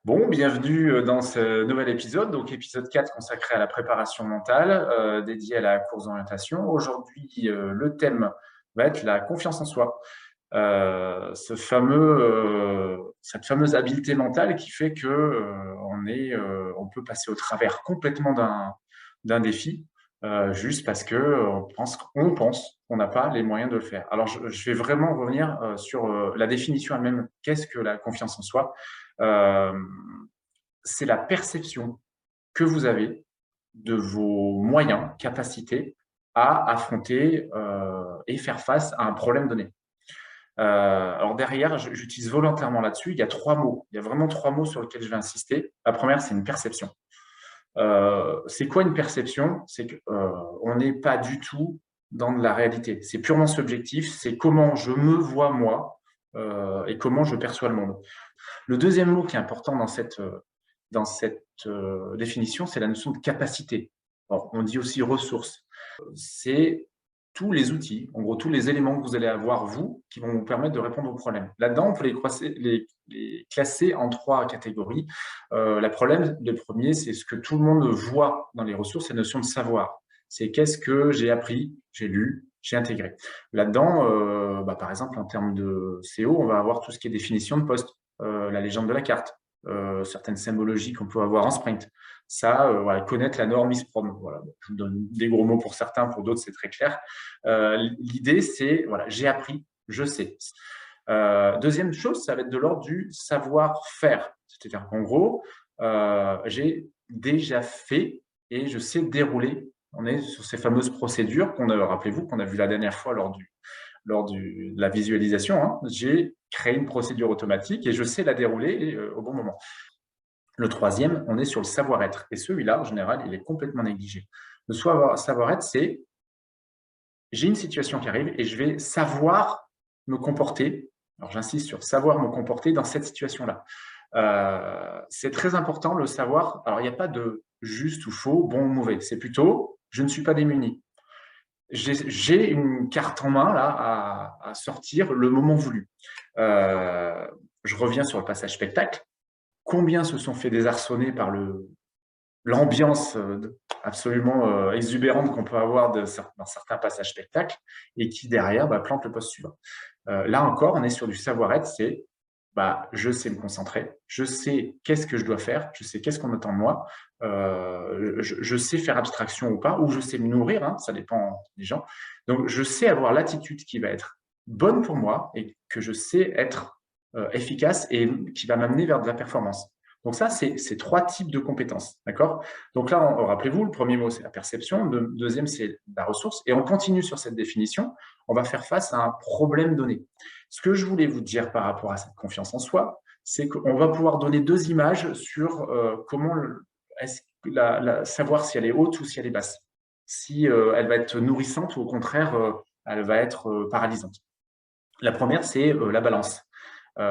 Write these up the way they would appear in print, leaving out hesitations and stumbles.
Bon, bienvenue dans ce nouvel épisode, donc épisode 4 consacré à la préparation mentale, dédié à la course d'orientation. Aujourd'hui, le thème va être la confiance en soi. Cette fameuse habileté mentale qui fait que on peut passer au travers complètement d'un défi, juste parce que on pense qu'on n'a pas les moyens de le faire. Alors, je vais vraiment revenir sur la définition elle-même. Qu'est-ce que la confiance en soi? Euh, c'est la perception que vous avez de vos moyens, capacités à affronter et faire face à un problème donné. Alors derrière, j'utilise volontairement là-dessus, il y a trois mots. Il y a vraiment trois mots sur lesquels je vais insister. La première, c'est une perception. C'est quoi une perception? C'est qu'on n'est pas du tout dans de la réalité. C'est purement subjectif, c'est comment je me vois moi et comment je perçois le monde. Le deuxième mot qui est important dans cette définition, c'est la notion de capacité. Alors, on dit aussi ressources. C'est tous les outils, en gros tous les éléments que vous allez avoir, vous, qui vont vous permettre de répondre aux problèmes. Là-dedans, on peut les classer en trois catégories. Le premier, c'est ce que tout le monde voit dans les ressources, c'est la notion de savoir. C'est qu'est-ce que j'ai appris, j'ai lu, j'ai intégré. Là-dedans, par exemple, en termes de CO, on va avoir tout ce qui est définition de poste, la légende de la carte, certaines symbologies qu'on peut avoir en sprint. Ça, voilà, connaître la norme ISPROM. Voilà. Je vous donne des gros mots pour certains, pour d'autres, c'est très clair. L'idée, c'est, voilà, j'ai appris, je sais. Deuxième chose, ça va être de l'ordre du savoir-faire. C'est-à-dire qu'en gros, j'ai déjà fait et je sais dérouler. On est sur ces fameuses procédures rappelez-vous, qu'on a vu la dernière fois de la visualisation, hein. J'ai créé une procédure automatique et je sais la dérouler au bon moment. Le troisième, on est sur le savoir-être. Et celui-là, en général, il est complètement négligé. Le savoir-être, c'est j'ai une situation qui arrive et je vais savoir me comporter. Alors, j'insiste sur savoir me comporter dans cette situation-là. C'est très important, le savoir. Alors, il n'y a pas de juste ou faux, bon ou mauvais. C'est plutôt je ne suis pas démuni. J'ai une carte en main là à sortir le moment voulu. Je reviens sur le passage spectacle. Combien se sont fait désarçonner par l'ambiance absolument exubérante qu'on peut avoir dans certains passages spectacles et qui derrière plante le poste suivant. Là encore, on est sur du savoir-être, c'est je sais me concentrer, je sais qu'est-ce que je dois faire, je sais qu'est-ce qu'on attend de moi, je sais faire abstraction ou pas, ou je sais me nourrir, hein, ça dépend des gens. Donc, je sais avoir l'attitude qui va être bonne pour moi et que je sais être efficace et qui va m'amener vers de la performance. Donc ça, c'est trois types de compétences, d'accord? Donc là, rappelez-vous, le premier mot, c'est la perception, le deuxième, c'est la ressource, et on continue sur cette définition, on va faire face à un problème donné. Ce que je voulais vous dire par rapport à cette confiance en soi, c'est qu'on va pouvoir donner deux images sur comment savoir si elle est haute ou si elle est basse, si elle va être nourrissante ou au contraire, elle va être paralysante. La première, c'est la balance. On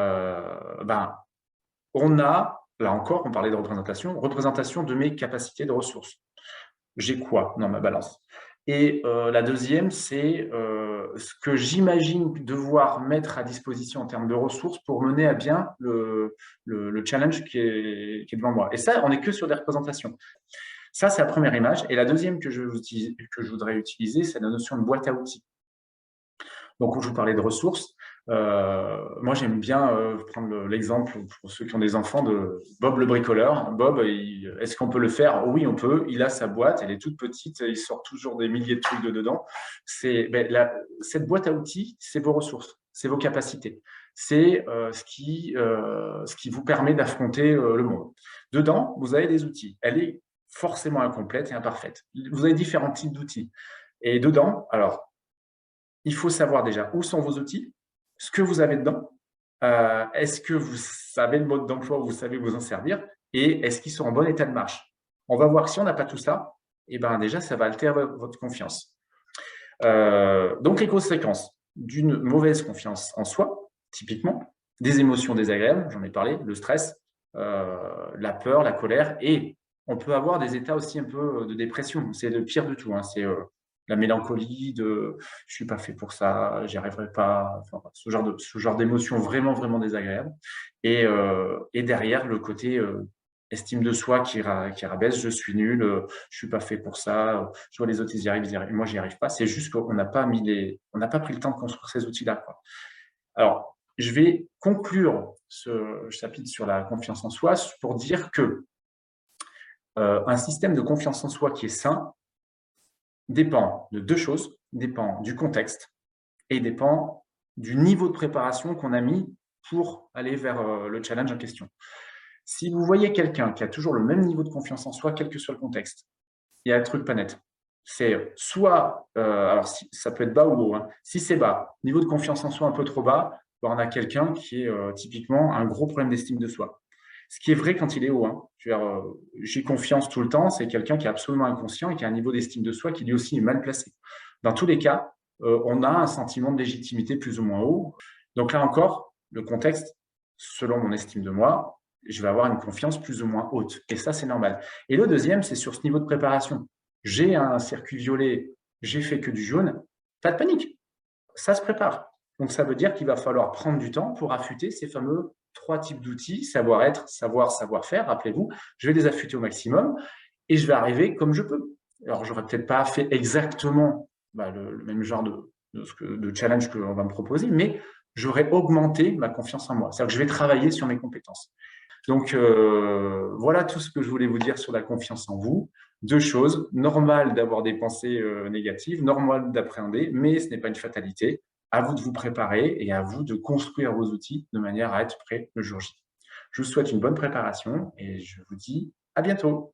a, là encore, on parlait de représentation de mes capacités de ressources. J'ai quoi dans ma balance? Et la deuxième, c'est ce que j'imagine devoir mettre à disposition en termes de ressources pour mener à bien le challenge qui est devant moi. Et ça, on n'est que sur des représentations. Ça, c'est la première image. Et la deuxième que je voudrais utiliser, c'est la notion de boîte à outils. Donc, où je vous parlais de ressources, moi, j'aime bien prendre l'exemple, pour ceux qui ont des enfants, de Bob le bricoleur. Bob, est-ce qu'on peut le faire? Oui, on peut. Il a sa boîte, elle est toute petite, il sort toujours des milliers de trucs de dedans. Cette boîte à outils, c'est vos ressources, c'est vos capacités. C'est ce qui vous permet d'affronter le monde. Dedans, vous avez des outils. Elle est forcément incomplète et imparfaite. Vous avez différents types d'outils. Et dedans, alors, il faut savoir déjà où sont vos outils, ce que vous avez dedans, est-ce que vous savez le mode d'emploi, vous savez vous en servir, et est-ce qu'ils sont en bon état de marche. On va voir que si on n'a pas tout ça, et déjà, ça va altérer votre confiance. Donc, les conséquences d'une mauvaise confiance en soi, typiquement, des émotions désagréables, j'en ai parlé, le stress, la peur, la colère, et on peut avoir des états aussi un peu de dépression. C'est le pire de tout, hein. la mélancolie de je suis pas fait pour ça, j'y arriverai pas, enfin, ce genre d'émotions vraiment, vraiment désagréables. Et derrière, le côté estime de soi qui rabaisse, je suis nul, je suis pas fait pour ça, je vois les autres, ils y arrivent, moi, j'y arrive pas. C'est juste qu'on n'a pas on n'a pas pris le temps de construire ces outils-là, quoi. Alors, je vais conclure ce chapitre sur la confiance en soi pour dire que un système de confiance en soi qui est sain dépend de deux choses, dépend du contexte et dépend du niveau de préparation qu'on a mis pour aller vers le challenge en question. Si vous voyez quelqu'un qui a toujours le même niveau de confiance en soi, quel que soit le contexte, il y a un truc pas net. C'est soit, alors ça peut être bas ou haut, hein. Si c'est bas, niveau de confiance en soi un peu trop bas, ben on a quelqu'un qui est typiquement un gros problème d'estime de soi. Ce qui est vrai quand il est haut, hein. J'ai confiance tout le temps, c'est quelqu'un qui est absolument inconscient et qui a un niveau d'estime de soi qui lui aussi est mal placé. Dans tous les cas, on a un sentiment de légitimité plus ou moins haut. Donc là encore, le contexte, selon mon estime de moi, je vais avoir une confiance plus ou moins haute. Et ça, c'est normal. Et le deuxième, c'est sur ce niveau de préparation. J'ai un circuit violet, j'ai fait que du jaune, pas de panique, ça se prépare. Donc ça veut dire qu'il va falloir prendre du temps pour affûter ces fameux 3 types d'outils, savoir-être, savoir, savoir-faire, rappelez-vous, je vais les affûter au maximum et je vais arriver comme je peux. Alors j'aurais peut-être pas fait exactement le même genre de challenge qu'on va me proposer, mais j'aurais augmenté ma confiance en moi. C'est-à-dire que je vais travailler sur mes compétences. Donc, voilà tout ce que je voulais vous dire sur la confiance en vous. Deux choses, normal d'avoir des pensées négatives, normal d'appréhender, mais ce n'est pas une fatalité. À vous de vous préparer et à vous de construire vos outils de manière à être prêt le jour J. Je vous souhaite une bonne préparation et je vous dis à bientôt.